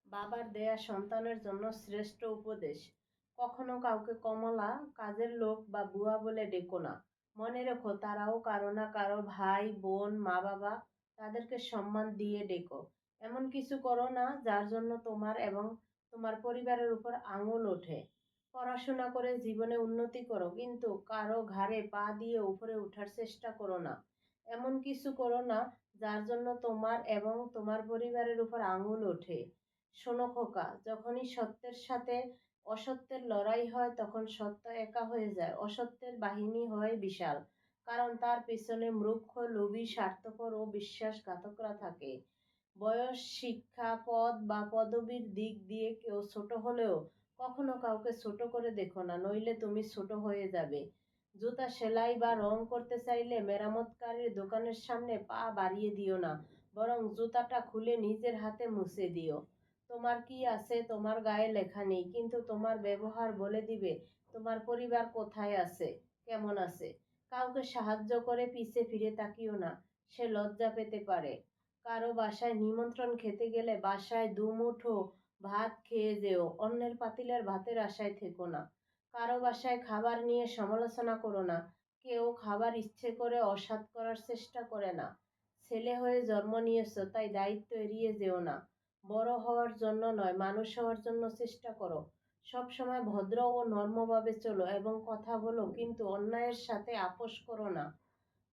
বাবার দেয়া সন্তানের জন্য শ্রেষ্ঠ উপদেশ। কখনো কাউকে কমলা, কাজের লোক বা বুয়া বলে ডেকো না। মনে রেখো তারাও কারো না কারো ভাই, বোন, মা-বাবা। তাদেরকে সম্মান দিয়ে ডেকো। এমন কিছু করো না যার জন্য তোমার এবং তোমার পরিবারের উপর আঙুল ওঠে। পড়াশোনা করে জীবনে উন্নতি করো, কিন্তু কারো ঘাড়ে পা দিয়ে উপরে ওঠার চেষ্টা করো না। এমন কিছু করো না যার জন্য তোমার এবং তোমার পরিবারের উপর আঙুল ওঠে। শোনো খোকা, যখনই সত্যের সাথে অসত্যের লড়াই হয় তখন সত্য একা হয়ে যায়, অসত্যের বাহিনী হয় বিশাল। কারণ তার পিছনে মূর্খ, লোভী, স্বার্থপর ও বিশ্বাসঘাতকরা থাকে। বয়স, শিক্ষা, পদ বা পদবীর দিক দিয়ে কেউ ছোট হলেও কখনো কাউকে ছোট করে দেখো না, নইলে তুমি ছোট হয়ে যাবে। জুতা সেলাই বা রং করতে চাইলে মেরামতকারীর দোকানের সামনে পা বাড়িয়ে দিও না, বরং জুতাটা খুলে নিজের হাতে মুছে দিও। তোমার কি আছে তোমার গায়ে লেখা নেই, কিন্তু তোমার ব্যবহার বলে দিবে তোমার পরিবার কোথায় আছে, কেমন আছে। কাউকে সাহায্য করে পিছে ফিরে তাকিও না, সে লজ্জা পেতে পারে। কারো বাসায় নিমন্ত্রণ খেতে গেলে বাসায় দুমুঠো ভাত খেয়ে যেও, অন্যের পাতিলের ভাতের আশায় থেকো না। কারো বাসায় খাবার নিয়ে সমালোচনা করো না, কেউ খাবার ইচ্ছে করে অসৎ করার চেষ্টা করে না। ছেলে হয়ে জন্ম নিয়েছো, তাই দায়িত্ব এড়িয়ে যেও না। বড় হওয়ার জন্য নয়, মানুষ হওয়ার জন্য চেষ্টা করো। সব সময় ভদ্র ও নর্মভাবে চলো এবং কথা বলো, কিন্তু অন্যায়ের সাথে আপোষ করো না।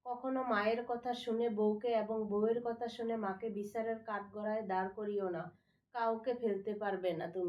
কখনো মায়ের কথা শুনে বউকে এবং বউয়ের কথা শুনে মাকে বিচারের কাঠগড়ায় দাঁড় করিও না। কাউকে ফেলতে পারবে না তুমি।